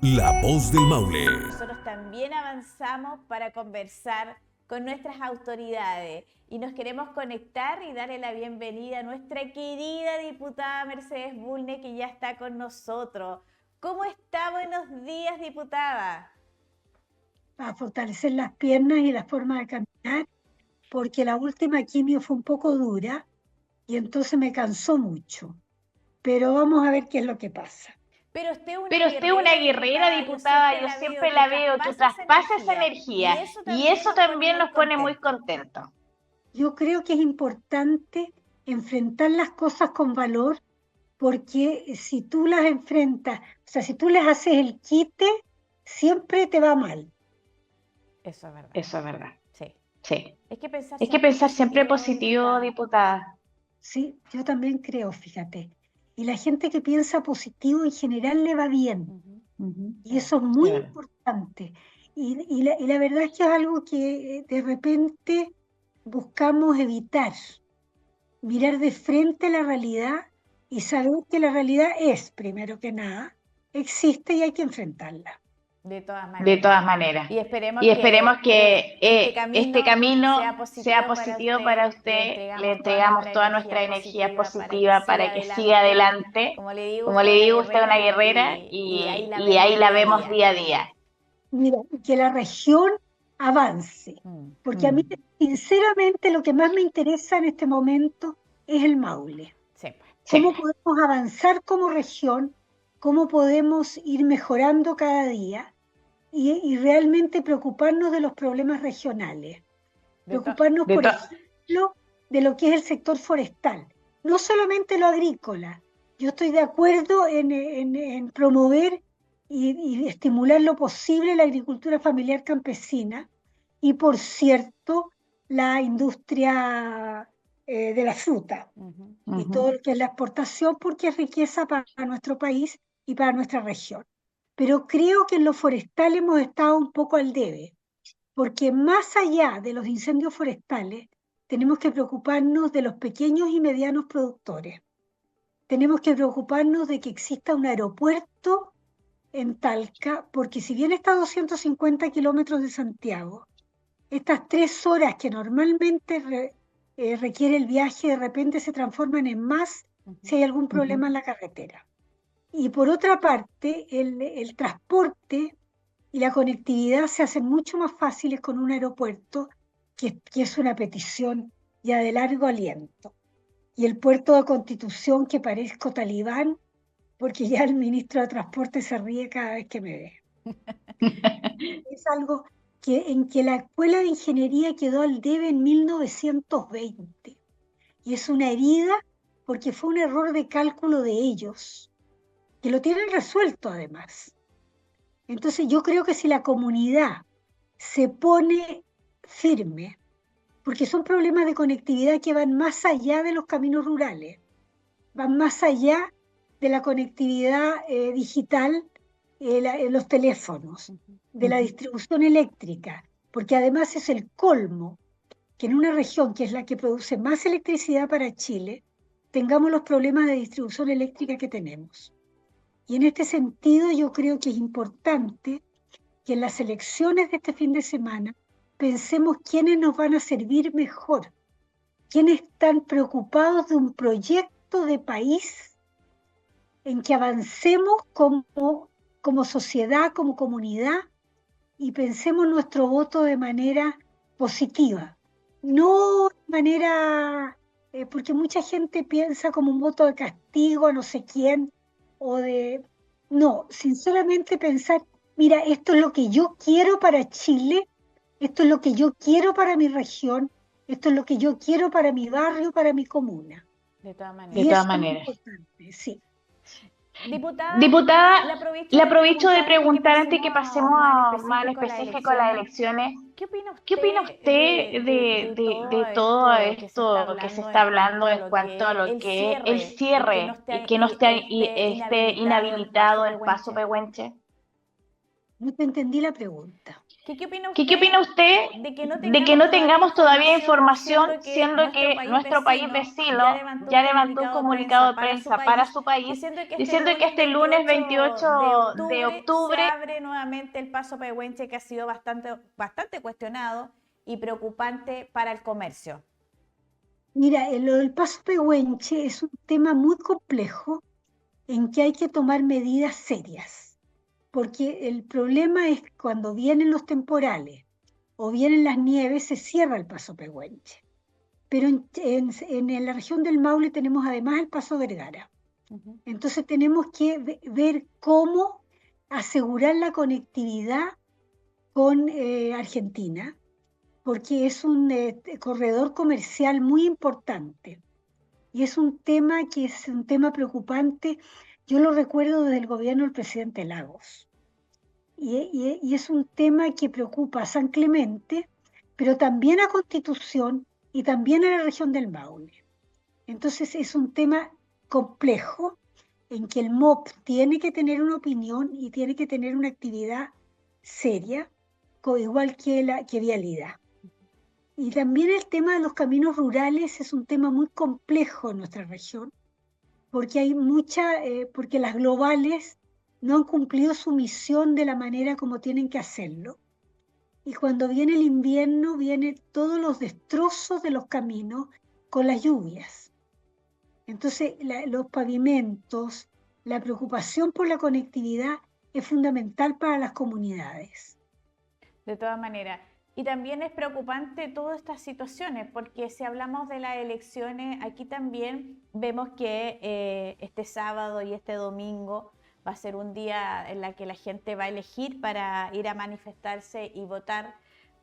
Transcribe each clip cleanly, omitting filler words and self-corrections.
La Voz del Maule. Nosotros también avanzamos para conversar con nuestras autoridades y nos queremos conectar y darle la bienvenida a nuestra querida diputada Mercedes Bulnes, que ya está con nosotros. ¿Cómo está? Buenos días, diputada. A fortalecer las piernas y la forma de caminar, porque la última quimio fue un poco dura y entonces me cansó mucho. Pero vamos a ver qué es lo que pasa. Pero usted es una guerrera, diputada, yo siempre la veo, que traspasa esa energía y eso también nos pone muy contentos. Yo creo que es importante enfrentar las cosas con valor, porque si tú las enfrentas, o sea, si tú les haces el quite, siempre te va mal. Eso es verdad. Eso es verdad. Sí. Sí. Es que pensar siempre positivo, diputada. Sí, yo también creo, fíjate. Y la gente que piensa positivo en general le va bien. Y eso es muy importante. Y la verdad es que es algo que de repente buscamos evitar. Mirar de frente la realidad y saber que la realidad es, primero que nada, existe y hay que enfrentarla. De todas maneras. Y esperemos que este camino sea positivo para usted. Le entregamos toda nuestra energía positiva para que siga adelante. Como le digo, usted es una guerrera y ahí la vemos día a día. Mira, que la región avance, porque a mí, sinceramente, lo que más me interesa en este momento es el Maule. ¿Cómo podemos avanzar como región? ¿Cómo podemos ir mejorando cada día? Y realmente preocuparnos de los problemas regionales. Preocuparnos, por ejemplo, de lo que es el sector forestal. No solamente lo agrícola. Yo estoy de acuerdo en promover y estimular lo posible la agricultura familiar campesina y, por cierto, la industria de la fruta y todo lo que es la exportación, porque es riqueza para nuestro país y para nuestra región. Pero creo que en lo forestal hemos estado un poco al debe, porque más allá de los incendios forestales, tenemos que preocuparnos de los pequeños y medianos productores. Tenemos que preocuparnos de que exista un aeropuerto en Talca, porque si bien está a 250 kilómetros de Santiago, estas 3 horas que normalmente requiere el viaje, de repente se transforman en más si hay algún problema en la carretera. Y por otra parte, el transporte y la conectividad se hacen mucho más fáciles con un aeropuerto, que es una petición ya de largo aliento. Y el puerto de Constitución, que parezco talibán, porque ya el ministro de Transporte se ríe cada vez que me ve. Es algo en que la Escuela de Ingeniería quedó al debe en 1920. Y es una herida porque fue un error de cálculo de ellos, que lo tienen resuelto además. Entonces yo creo que si la comunidad se pone firme, porque son problemas de conectividad que van más allá de los caminos rurales, van más allá de la conectividad digital, los teléfonos, de la distribución eléctrica, porque además es el colmo que en una región que es la que produce más electricidad para Chile, tengamos los problemas de distribución eléctrica que tenemos. Y en este sentido yo creo que es importante que en las elecciones de este fin de semana pensemos quiénes nos van a servir mejor, quiénes están preocupados de un proyecto de país en que avancemos como sociedad, como comunidad, y pensemos nuestro voto de manera positiva, no de manera, porque mucha gente piensa como un voto de castigo a no sé quién, no, sinceramente pensar, mira, esto es lo que yo quiero para Chile, esto es lo que yo quiero para mi región, esto es lo que yo quiero para mi barrio, para mi comuna. De todas maneras. Y eso es importante, sí. Diputada, le aprovecho de preguntar antes que pasemos a más en específico a las elecciones. ¿Qué opina usted de todo esto que se está hablando en cuanto a lo que es el cierre y que no esté inhabilitado el paso Pehuenche? No te entendí la pregunta. ¿Qué opina usted de que no tengamos todavía información, siendo que nuestro país vecino ya levantó un comunicado de prensa para su país, diciendo que este lunes 28 de octubre se abre nuevamente el paso pehuenche, que ha sido bastante cuestionado y preocupante para el comercio? Mira, lo del paso pehuenche es un tema muy complejo en que hay que tomar medidas serias, porque el problema es que cuando vienen los temporales o vienen las nieves, se cierra el paso pehuenche. Pero en la región del Maule tenemos además el paso Vergara. Entonces tenemos que ver cómo asegurar la conectividad con Argentina, porque es un corredor comercial muy importante. Y es un tema que es un tema preocupante. Yo lo recuerdo desde el gobierno del presidente Lagos. Y es un tema que preocupa a San Clemente, pero también a Constitución y también a la región del Maule. Entonces es un tema complejo en que el MOP tiene que tener una opinión y tiene que tener una actividad seria, igual que vialidad. Y también el tema de los caminos rurales es un tema muy complejo en nuestra región, porque hay porque las globales no han cumplido su misión de la manera como tienen que hacerlo. Y cuando viene el invierno, vienen todos los destrozos de los caminos con las lluvias. Entonces, los pavimentos, la preocupación por la conectividad es fundamental para las comunidades. De todas maneras. Y también es preocupante todas estas situaciones, porque si hablamos de las elecciones, aquí también vemos que este sábado y este domingo va a ser un día en el que la gente va a elegir para ir a manifestarse y votar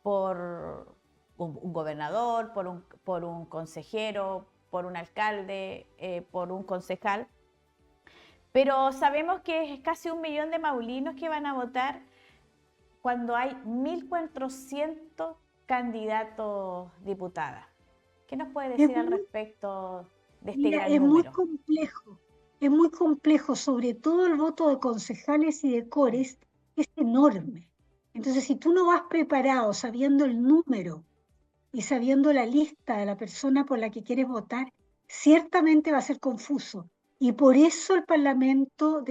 por un gobernador, por un consejero, por un alcalde, por un concejal. Pero sabemos que es casi 1 millón de maulinos que van a votar cuando hay 1.400 candidatos diputadas. ¿Qué nos puede decir al respecto de este gran número? Es muy complejo, sobre todo el voto de concejales y de cores es enorme. Entonces, si tú no vas preparado sabiendo el número y sabiendo la lista de la persona por la que quieres votar, ciertamente va a ser confuso. Y por eso el Parlamento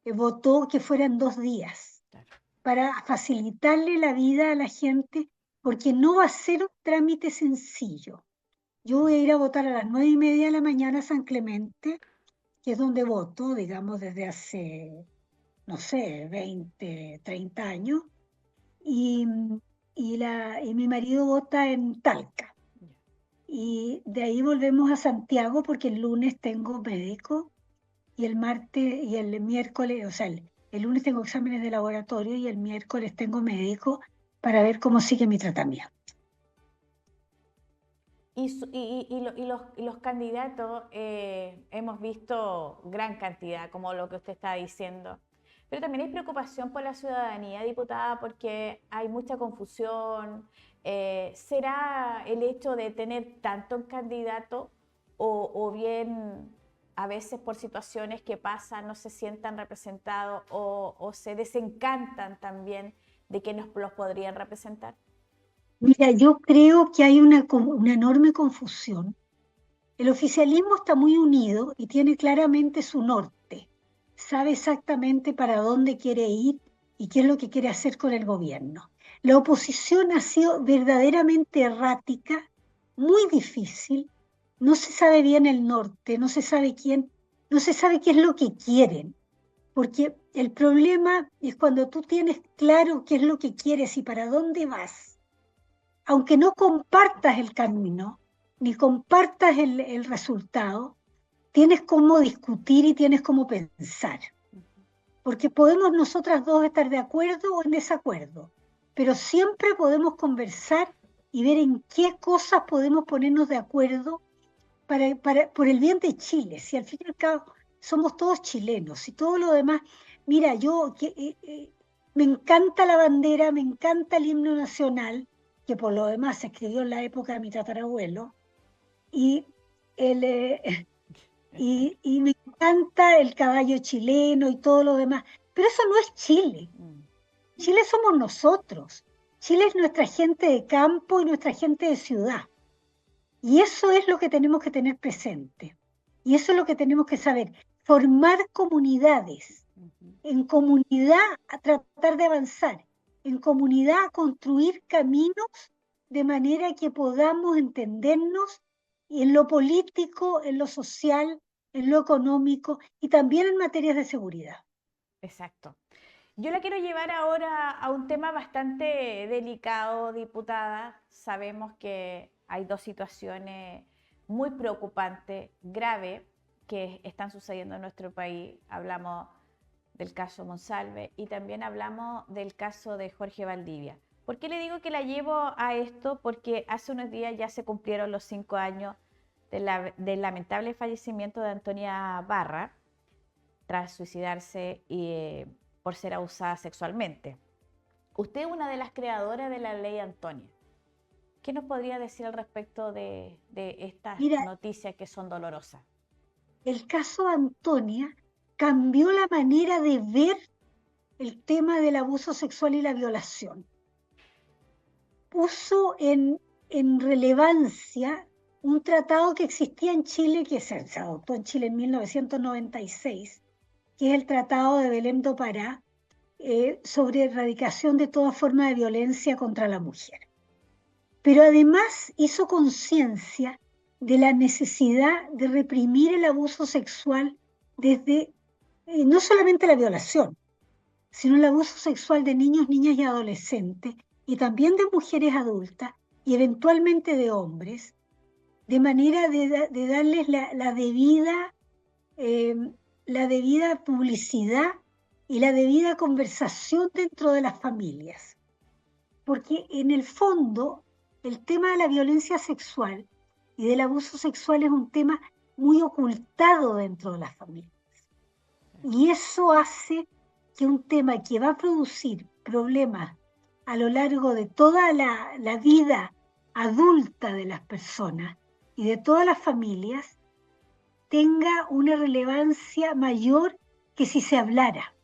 votó que fueran 2 días, para facilitarle la vida a la gente, porque no va a ser un trámite sencillo. Yo voy a ir a votar a las 9:30 de la mañana a San Clemente, que es donde voto, digamos, desde hace, no sé, 20, 30 años, y mi marido vota en Talca. Y de ahí volvemos a Santiago porque el lunes tengo médico y el martes y el miércoles, o sea, el lunes tengo exámenes de laboratorio y el miércoles tengo médico para ver cómo sigue mi tratamiento. Y los candidatos, hemos visto gran cantidad, como lo que usted está diciendo. Pero también hay preocupación por la ciudadanía, diputada, porque hay mucha confusión. ¿Será el hecho de tener tantos candidatos o bien a veces por situaciones que pasan no se sientan representados o se desencantan también de que los podrían representar? Mira, yo creo que hay una enorme confusión. El oficialismo está muy unido y tiene claramente su norte. Sabe exactamente para dónde quiere ir y qué es lo que quiere hacer con el gobierno. La oposición ha sido verdaderamente errática, muy difícil. No se sabe bien el norte, no se sabe qué es lo que quieren. Porque el problema es cuando tú tienes claro qué es lo que quieres y para dónde vas, aunque no compartas el camino, ni compartas el resultado, tienes cómo discutir y tienes cómo pensar. Porque podemos nosotras dos estar de acuerdo o en desacuerdo, pero siempre podemos conversar y ver en qué cosas podemos ponernos de acuerdo por el bien de Chile. Si al fin y al cabo somos todos chilenos y todo lo demás. Mira, me encanta la bandera, me encanta el himno nacional, que por lo demás se escribió en la época de mi tatarabuelo, y me encanta el caballo chileno y todo lo demás, pero eso no es Chile. Chile somos nosotros. Chile es nuestra gente de campo y nuestra gente de ciudad. Y eso es lo que tenemos que tener presente. Y eso es lo que tenemos que saber. Formar comunidades. En comunidad a tratar de avanzar. En comunidad a construir caminos de manera que podamos entendernos en lo político, en lo social, en lo económico y también en materias de seguridad. Exacto. Yo la quiero llevar ahora a un tema bastante delicado, diputada. Sabemos que hay dos situaciones muy preocupantes, graves, que están sucediendo en nuestro país. Hablamos del caso Monsalve y también hablamos del caso de Jorge Valdivia. ¿Por qué le digo que la llevo a esto? Porque hace unos días ya se cumplieron los 5 años del lamentable fallecimiento de Antonia Barra tras suicidarse por ser abusada sexualmente. Usted es una de las creadoras de la ley Antonia. ¿Qué nos podría decir al respecto de estas noticias que son dolorosas? El caso Antonia cambió la manera de ver el tema del abuso sexual y la violación. Puso en relevancia un tratado que existía en Chile, que se adoptó en Chile en 1996, que es el Tratado de Belém do Pará, sobre erradicación de toda forma de violencia contra la mujer. Pero además hizo conciencia de la necesidad de reprimir el abuso sexual desde, no solamente la violación, sino el abuso sexual de niños, niñas y adolescentes, y también de mujeres adultas, y eventualmente de hombres, de manera de darles la debida publicidad y la debida conversación dentro de las familias. Porque en el fondo, el tema de la violencia sexual y del abuso sexual es un tema muy ocultado dentro de las familias. Y eso hace que un tema que va a producir problemas a lo largo de toda la vida adulta de las personas y de todas las familias tenga una relevancia mayor que si se hablara.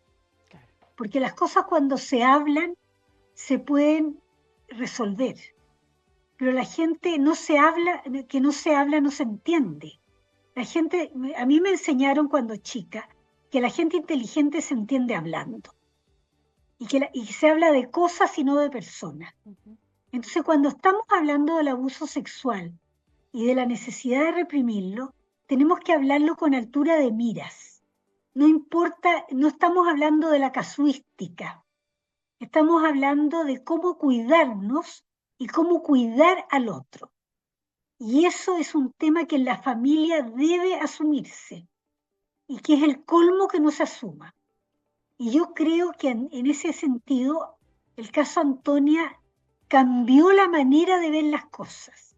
Porque las cosas cuando se hablan se pueden resolver. Pero la gente no se habla, que no se habla no se entiende. La gente, a mí me enseñaron cuando chica que la gente inteligente se entiende hablando. Y se habla de cosas y no de personas. Entonces, cuando estamos hablando del abuso sexual y de la necesidad de reprimirlo, tenemos que hablarlo con altura de miras. No importa, no estamos hablando de la casuística. Estamos hablando de cómo cuidarnos y cómo cuidar al otro. Y eso es un tema que en la familia debe asumirse y que es el colmo que no se asuma. Y yo creo que en ese sentido el caso Antonia cambió la manera de ver las cosas.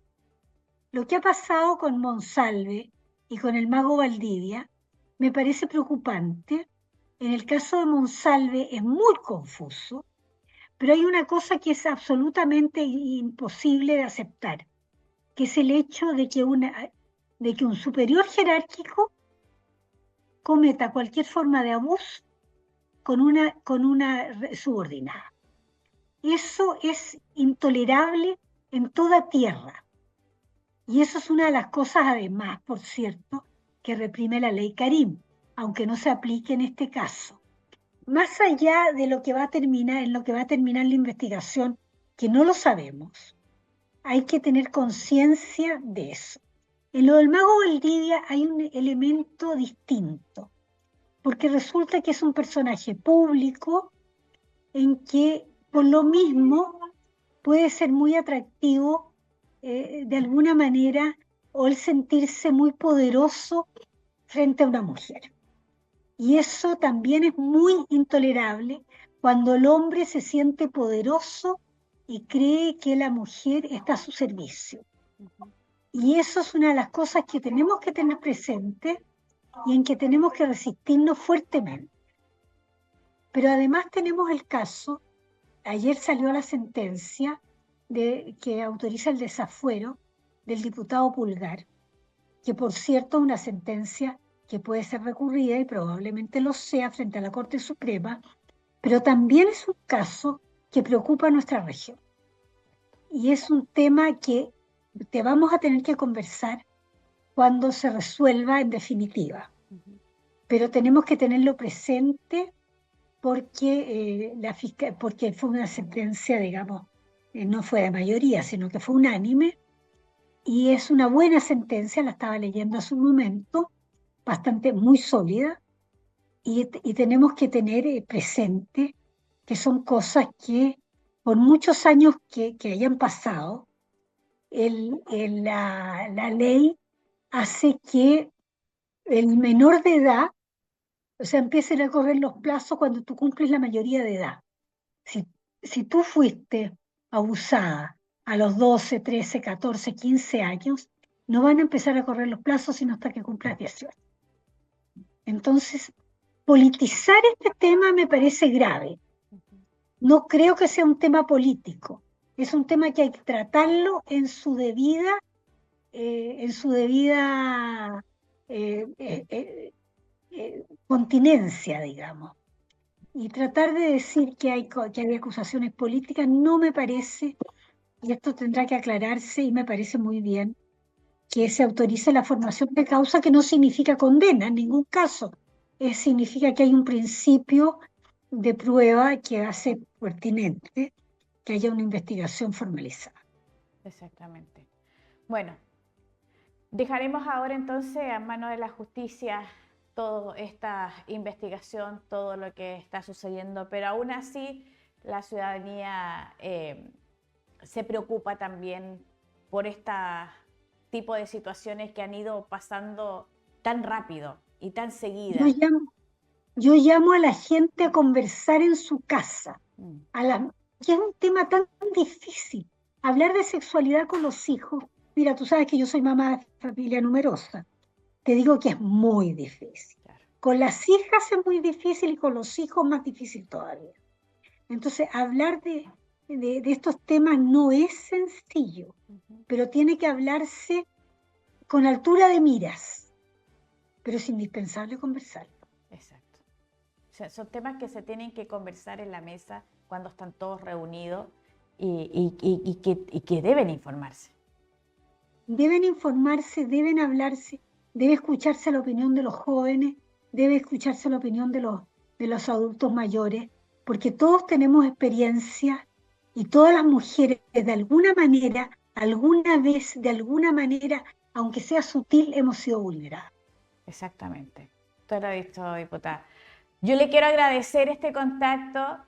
Lo que ha pasado con Monsalve y con el mago Valdivia me parece preocupante. En el caso de Monsalve es muy confuso, pero hay una cosa que es absolutamente imposible de aceptar, que es el hecho de que un superior jerárquico cometa cualquier forma de abuso con una subordinada. Eso es intolerable en toda tierra. Y eso es una de las cosas, además, por cierto, que reprime la ley Karim, aunque no se aplique en este caso. Más allá de lo que va a terminar, en lo que va a terminar la investigación, que no lo sabemos, hay que tener conciencia de eso. En lo del mago Valdivia hay un elemento distinto, porque resulta que es un personaje público en que por lo mismo puede ser muy atractivo de alguna manera, o el sentirse muy poderoso frente a una mujer. Y eso también es muy intolerable cuando el hombre se siente poderoso y cree que la mujer está a su servicio. Y eso es una de las cosas que tenemos que tener presente y en que tenemos que resistirnos fuertemente. Pero además tenemos el caso, ayer salió la sentencia que autoriza el desafuero del diputado Pulgar, que por cierto es una sentencia que puede ser recurrida y probablemente lo sea frente a la Corte Suprema, pero también es un caso que preocupa a nuestra región. Y es un tema que te vamos a tener que conversar cuando se resuelva en definitiva. Pero tenemos que tenerlo presente porque, porque fue una sentencia, digamos, no fue de mayoría, sino que fue unánime, y es una buena sentencia, la estaba leyendo hace un momento, bastante, muy sólida, y tenemos que tener presente que son cosas que, por muchos años que hayan pasado, la ley hace que el menor de edad, o sea, empiecen a correr los plazos cuando tú cumples la mayoría de edad. Si tú fuiste abusada a los 12, 13, 14, 15 años, no van a empezar a correr los plazos sino hasta que cumplas 18. Entonces, politizar este tema me parece grave. No creo que sea un tema político. Es un tema que hay que tratarlo en su debida continencia, digamos. Y tratar de decir que hay acusaciones políticas no me parece, y esto tendrá que aclararse, y me parece muy bien que se autorice la formación de causa, que no significa condena en ningún caso. Significa que hay un principio de prueba que hace pertinente que haya una investigación formalizada. Exactamente. Bueno, dejaremos ahora entonces a manos de la justicia toda esta investigación, todo lo que está sucediendo, pero aún así la ciudadanía se preocupa también por este tipo de situaciones que han ido pasando tan rápido y tan seguidas. Yo llamo a la gente a conversar en su casa, que es un tema tan difícil. Hablar de sexualidad con los hijos, mira, tú sabes que yo soy mamá de familia numerosa, te digo que es muy difícil. Claro. Con las hijas es muy difícil y con los hijos más difícil todavía. Entonces, hablar de estos temas no es sencillo, pero tiene que hablarse con altura de miras, pero es indispensable conversarlo. Exacto. O sea, son temas que se tienen que conversar en la mesa cuando están todos reunidos y que deben informarse. Deben informarse, deben hablarse, debe escucharse la opinión de los jóvenes, debe escucharse la opinión de los adultos mayores, porque todos tenemos experiencia y todas las mujeres de alguna manera, alguna vez, de alguna manera, aunque sea sutil, hemos sido vulneradas. Exactamente. Usted lo ha dicho, diputada. Yo le quiero agradecer este contacto.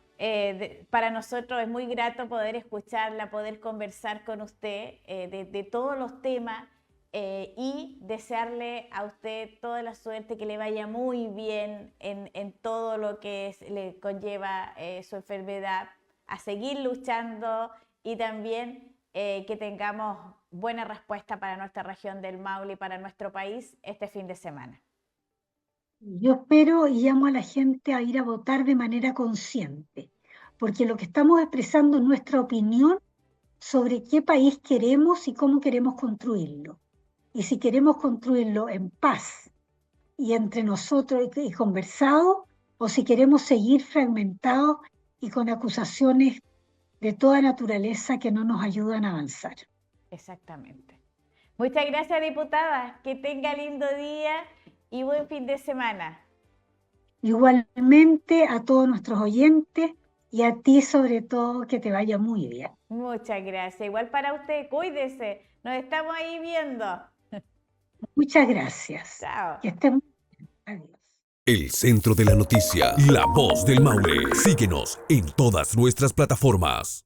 Para nosotros es muy grato poder escucharla, poder conversar con usted de todos los temas y desearle a usted toda la suerte, que le vaya muy bien en todo lo que le conlleva su enfermedad, a seguir luchando y también que tengamos buena respuesta para nuestra región del Maule y para nuestro país este fin de semana. Yo espero y llamo a la gente a ir a votar de manera consciente, porque lo que estamos expresando es nuestra opinión sobre qué país queremos y cómo queremos construirlo. Y si queremos construirlo en paz y entre nosotros y conversado, o si queremos seguir fragmentados y con acusaciones de toda naturaleza que no nos ayudan a avanzar. Exactamente. Muchas gracias, diputada. Que tenga lindo día y buen fin de semana. Igualmente a todos nuestros oyentes y a ti sobre todo, que te vaya muy bien. Muchas gracias. Igual para usted, cuídese. Nos estamos ahí viendo. Muchas gracias. Chao. Que estén muy bien. Adiós. El Centro de la Noticia, La Voz del Maule. Síguenos en todas nuestras plataformas.